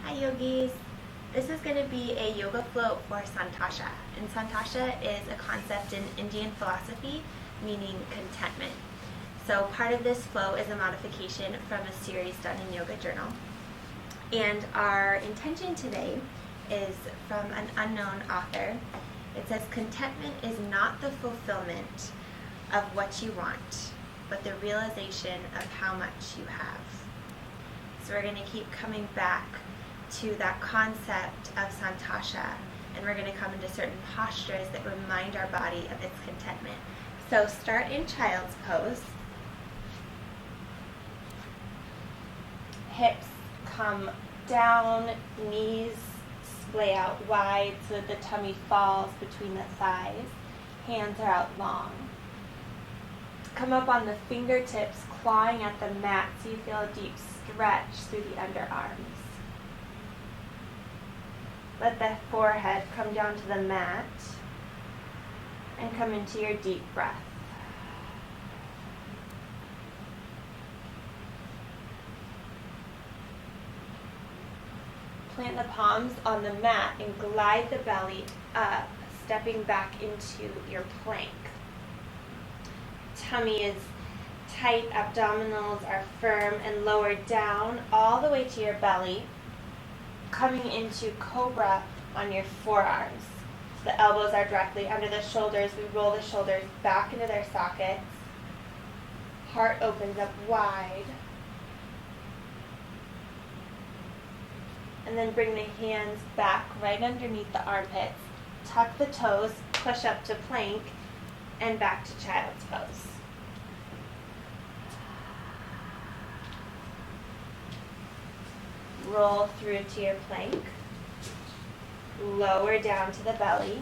Hi yogis! This is going to be a yoga flow for Santosha. And Santosha is a concept in Indian philosophy meaning contentment. So part of this flow is a modification from a series done in Yoga Journal. And our intention today is from an unknown author. It says, contentment is not the fulfillment of what you want, but the realization of how much you have. So we're going to keep coming back to that concept of Santosha, and we're going to come into certain postures that remind our body of its contentment. So start in child's pose. Hips come down, knees splay out wide so that the tummy falls between the thighs. Hands are out long. Come up on the fingertips, clawing at the mat so you feel a deep stretch through the underarms. Let the forehead come down to the mat and come into your deep breath. Plant the palms on the mat and glide the belly up, stepping back into your plank. Tummy is tight, abdominals are firm and lowered down all the way to your belly, coming into cobra on your forearms. The elbows are directly under the shoulders. We roll the shoulders back into their sockets. Heart opens up wide. And then bring the hands back right underneath the armpits. Tuck the toes, push up to plank, and back to child's pose. Roll through to your plank. Lower down to the belly.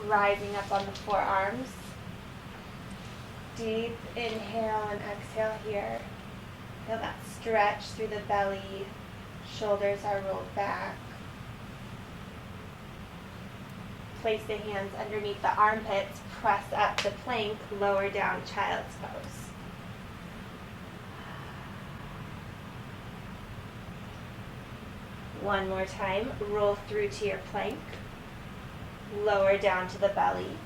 Rising up on the forearms. Deep inhale and exhale here. Feel that stretch through the belly. Shoulders are rolled back. Place the hands underneath the armpits. Press up to plank. Lower down child's pose. One more time, roll through to your plank, lower down to the belly,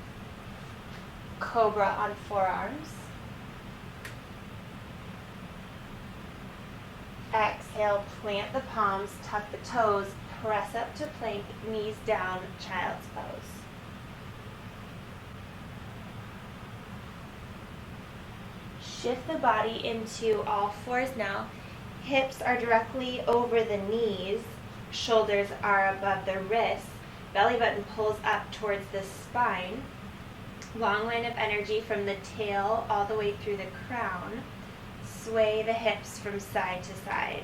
cobra on forearms. Exhale, plant the palms, tuck the toes, press up to plank, knees down, child's pose. Shift the body into all fours now. Hips are directly over the knees. Shoulders are above the wrists. Belly button pulls up towards the spine. Long line of energy from the tail all the way through the crown. Sway the hips from side to side.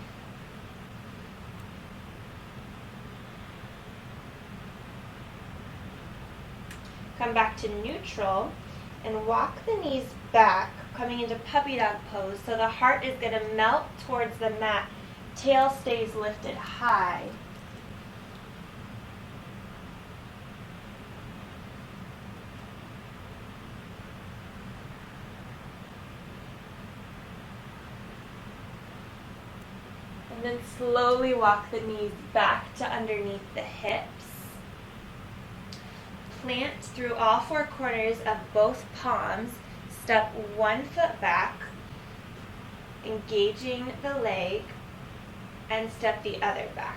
Come back to neutral and walk the knees back, coming into puppy dog pose. So the heart is going to melt towards the mat. Tail stays lifted high. And then slowly walk the knees back to underneath the hips. Plant through all four corners of both palms. Step one foot back, engaging the leg, and step the other back.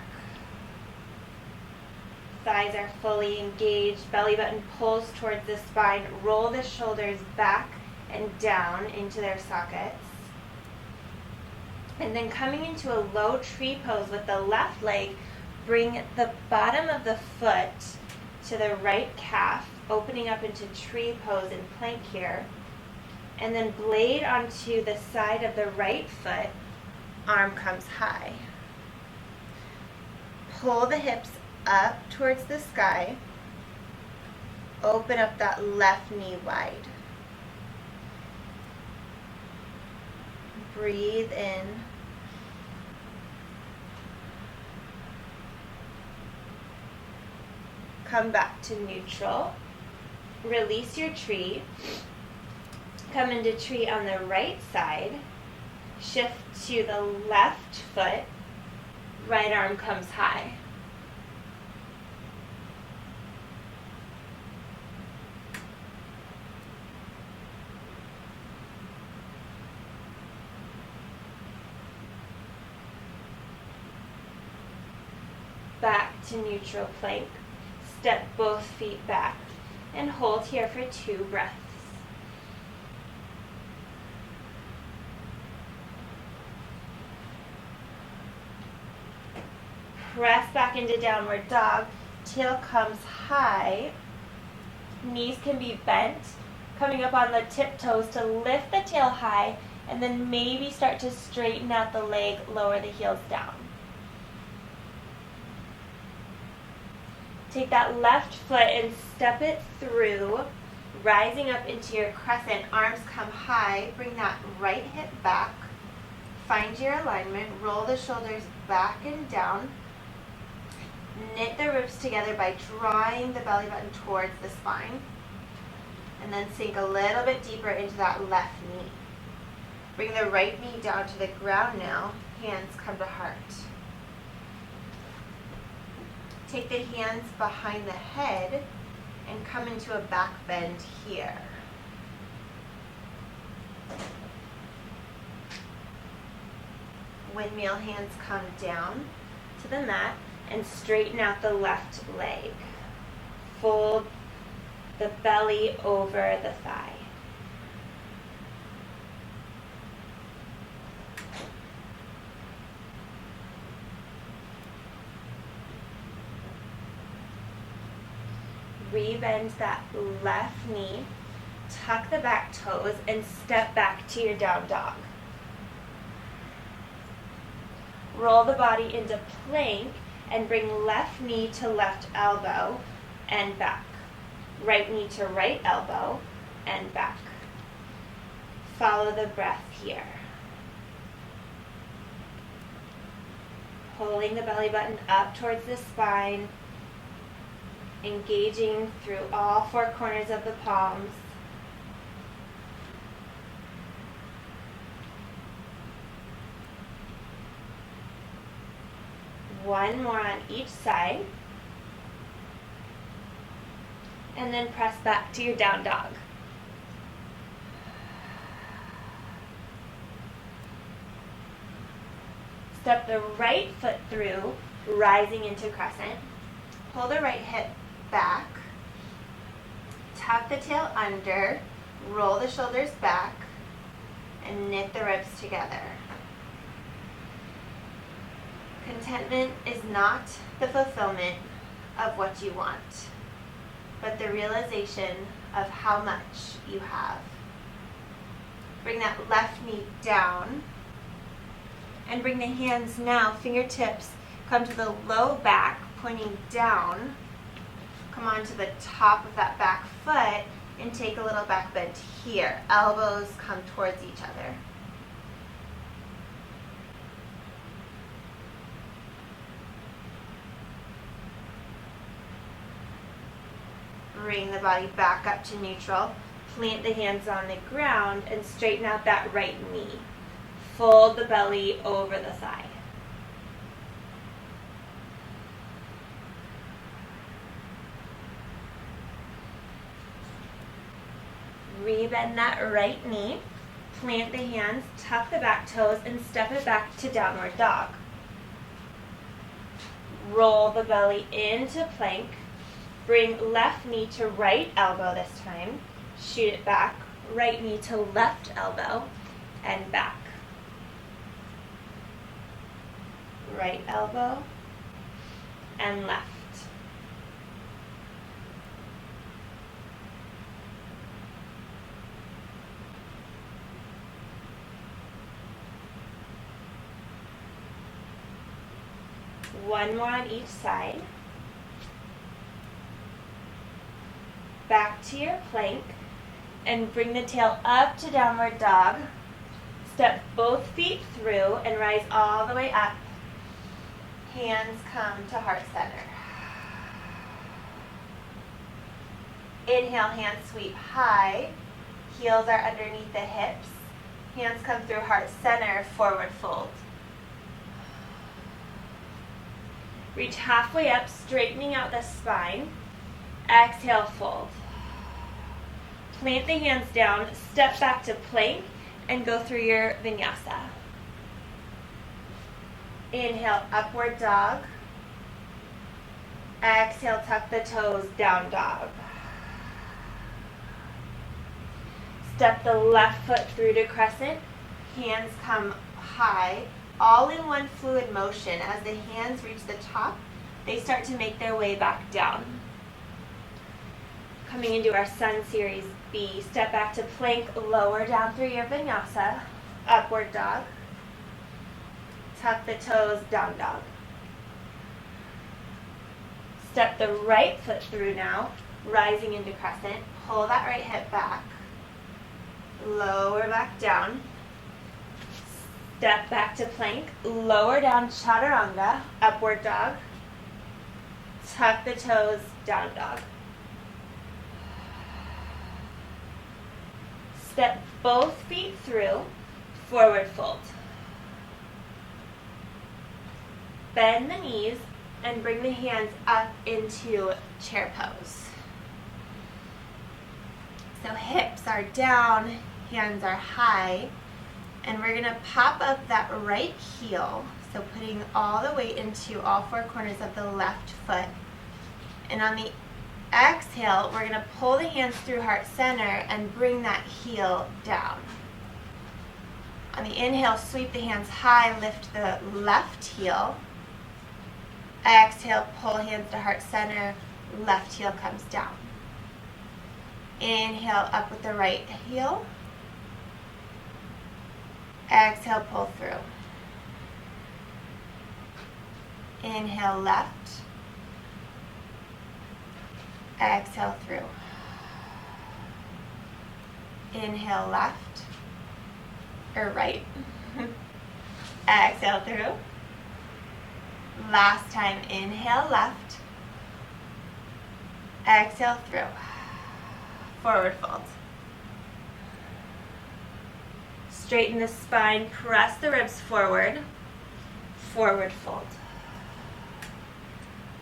Thighs are fully engaged. Belly button pulls towards the spine. Roll the shoulders back and down into their sockets. And then coming into a low tree pose with the left leg, bring the bottom of the foot to the right calf, opening up into tree pose and plank here. And then blade onto the side of the right foot, arm comes high. Pull the hips up towards the sky. Open up that left knee wide. Breathe in. Come back to neutral. Release your tree. Come into tree on the right side. Shift to the left foot. Right arm comes high. Back to neutral plank. Step both feet back and hold here for 2 breaths. Press back into downward dog. Tail comes high. Knees can be bent, coming up on the tiptoes to lift the tail high, and then maybe start to straighten out the leg, lower the heels down. Take that left foot and step it through, rising up into your crescent. Arms come high. Bring that right hip back. Find your alignment. Roll the shoulders back and down. Knit the ribs together by drawing the belly button towards the spine. And then sink a little bit deeper into that left knee. Bring the right knee down to the ground now. Hands come to heart. Take the hands behind the head and come into a back bend here. Windmill hands come down to the mat and straighten out the left leg. Fold the belly over the thigh. Rebend that left knee, tuck the back toes, and step back to your down dog. Roll the body into plank and bring left knee to left elbow and back. Right knee to right elbow and back. Follow the breath here. Pulling the belly button up towards the spine, engaging through all 4 corners of the palms. One more on each side. And then press back to your down dog. Step the right foot through, rising into crescent. Pull the right hip back. Tuck the tail under. Roll the shoulders back. And knit the ribs together. Contentment is not the fulfillment of what you want, but the realization of how much you have. Bring that left knee down and bring the hands now, fingertips come to the low back, pointing down. Come onto the top of that back foot and take a little back bend here. Elbows come towards each other. Bring the body back up to neutral. Plant the hands on the ground and straighten out that right knee. Fold the belly over the thigh. Rebend that right knee. Plant the hands, tuck the back toes, and step it back to downward dog. Roll the belly into plank. Bring left knee to right elbow this time. Shoot it back. Right knee to left elbow and back. Right elbow and left. One more on each side. Back to your plank and bring the tail up to downward dog. Step both feet through and rise all the way up. Hands come to heart center. Inhale, hands sweep high. Heels are underneath the hips. Hands come through heart center, forward fold. Reach halfway up, straightening out the spine. Exhale, fold. Plant the hands down, step back to plank, and go through your vinyasa. Inhale, upward dog. Exhale, tuck the toes, down dog. Step the left foot through to crescent. Hands come high, all in one fluid motion. As the hands reach the top, they start to make their way back down. Coming into our Sun Series B, step back to plank, lower down through your vinyasa, upward dog. Tuck the toes, down dog. Step the right foot through now, rising into crescent. Pull that right hip back. Lower back down. Step back to plank. Lower down chaturanga, upward dog. Tuck the toes, down dog. Step both feet through, forward fold. Bend the knees and bring the hands up into chair pose. So hips are down, hands are high, and we're gonna pop up that right heel, so putting all the weight into all four corners of the left foot. And on the exhale, we're gonna pull the hands through heart center and bring that heel down. On the inhale, sweep the hands high, lift the left heel. Exhale, pull hands to heart center, left heel comes down. Inhale, up with the right heel. Exhale, pull through. Inhale, left. Exhale, through. Inhale, left, or right. Exhale, through. Last time, inhale, left. Exhale, through. Forward fold. Straighten the spine, press the ribs forward. Forward fold.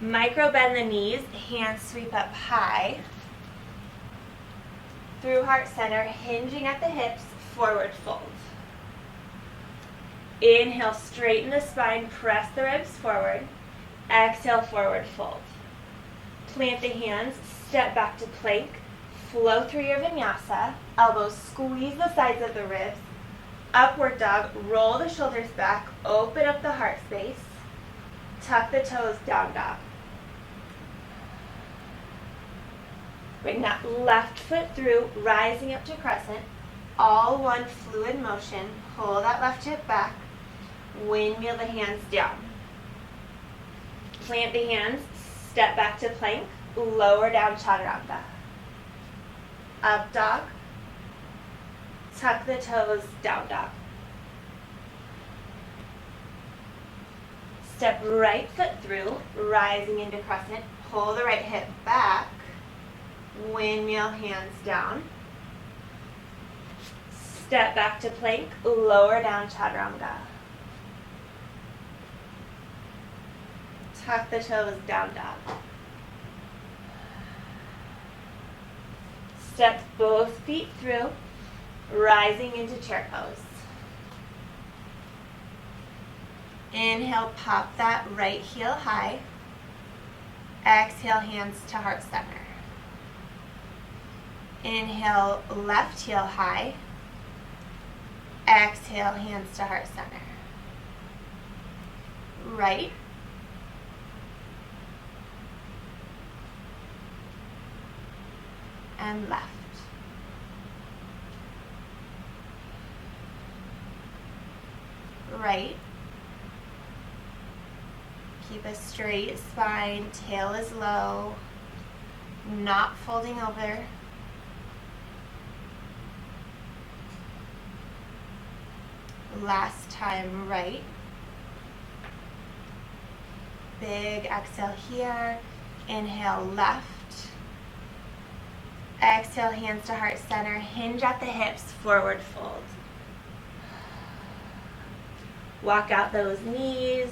Micro bend the knees, hands sweep up high. Through heart center, hinging at the hips, forward fold. Inhale, straighten the spine, press the ribs forward. Exhale, forward fold. Plant the hands, step back to plank. Flow through your vinyasa. Elbows squeeze the sides of the ribs. Upward dog, roll the shoulders back, open up the heart space. Tuck the toes, down dog. Bring that left foot through, rising up to crescent. All one fluid motion. Pull that left hip back. Windmill the hands down. Plant the hands, step back to plank, lower down chaturanga. Up dog. Tuck the toes, down dog. Step right foot through, rising into crescent. Pull the right hip back. Windmill hands down. Step back to plank, lower down chaturanga. Tuck the toes, down dog. Step both feet through, rising into chair pose. Inhale, pop that right heel high. Exhale, hands to heart center. Inhale, left heel high. Exhale, hands to heart center. Right. And left. Right. Keep a straight spine, tail is low, not folding over. Last time, right. Big exhale here. Inhale, left. Exhale, hands to heart center. Hinge at the hips, forward fold. Walk out those knees.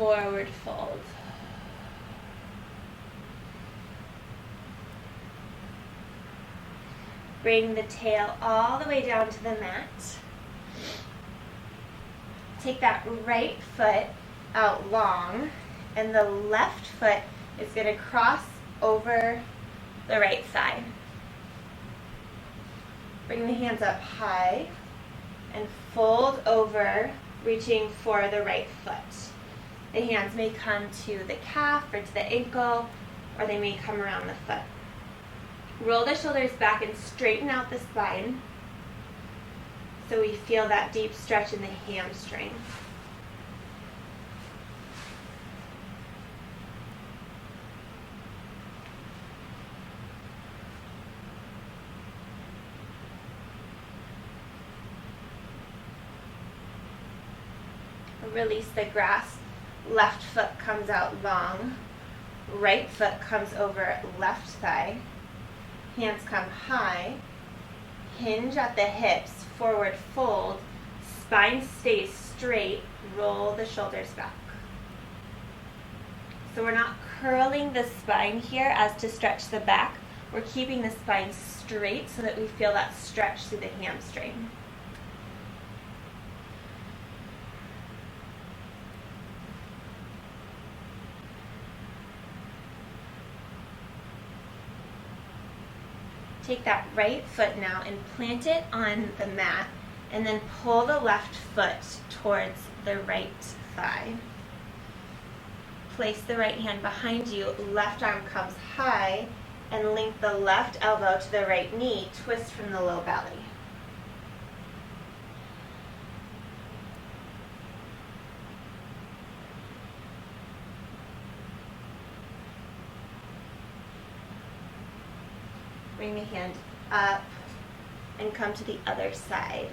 forward fold. Bring the tail all the way down to the mat. Take that right foot out long, and the left foot is going to cross over the right thigh. Bring the hands up high and fold over, reaching for the right foot. The hands may come to the calf or to the ankle, or they may come around the foot. Roll the shoulders back and straighten out the spine so we feel that deep stretch in the hamstring. Release the grasp. Left foot comes out long. Right foot comes over left thigh. Hands come high. Hinge at the hips. Forward fold. Spine stays straight. Roll the shoulders back. So we're not curling the spine here as to stretch the back. We're keeping the spine straight so that we feel that stretch through the hamstring. Take that right foot now and plant it on the mat, and then pull the left foot towards the right thigh. Place the right hand behind you, left arm comes high, and link the left elbow to the right knee, twist from the low belly. Bring the hand up and come to the other side.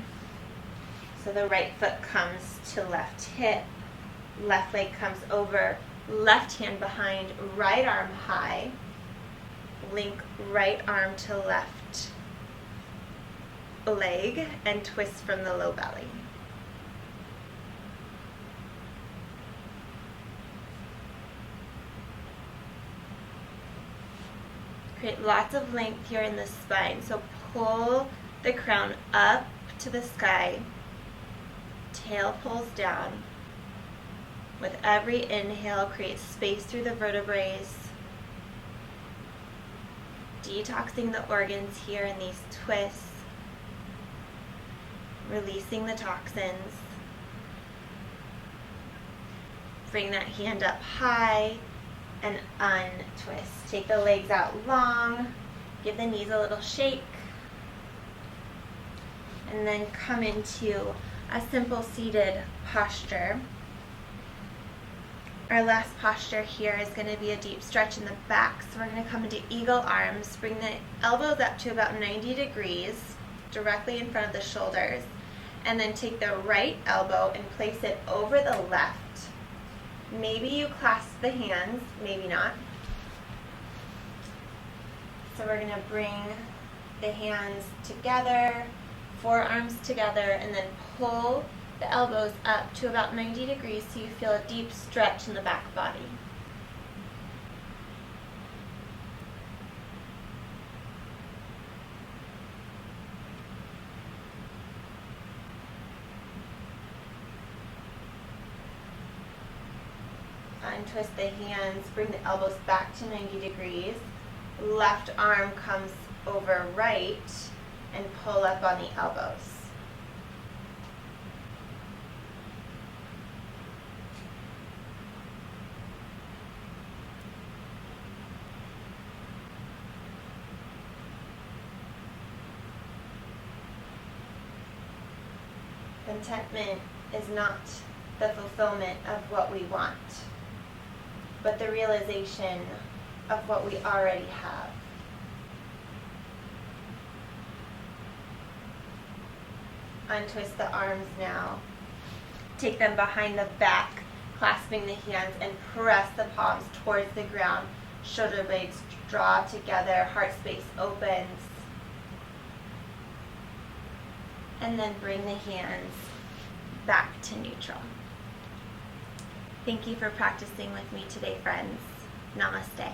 So the right foot comes to left hip, left leg comes over, left hand behind, right arm high, link right arm to left leg and twist from the low belly. Create lots of length here in the spine. So pull the crown up to the sky. Tail pulls down. With every inhale, create space through the vertebrae. Detoxing the organs here in these twists. Releasing the toxins. Bring that hand up high and untwist. Take the legs out long, give the knees a little shake, and then come into a simple seated posture. Our last posture here is going to be a deep stretch in the back, so we're going to come into eagle arms. Bring the elbows up to about 90 degrees, directly in front of the shoulders, and then take the right elbow and place it over the left. Maybe you clasp the hands, maybe not. So we're going to bring the hands together, forearms together, and then pull the elbows up to about 90 degrees so you feel a deep stretch in the back body. Untwist the hands, bring the elbows back to 90 degrees. Left arm comes over right and pull up on the elbows. Contentment is not the fulfillment of what we want, but the realization of what we already have. Untwist the arms now. Take them behind the back, clasping the hands, and press the palms towards the ground. Shoulder blades draw together, heart space opens. And then bring the hands back to neutral. Thank you for practicing with me today, friends. Namaste.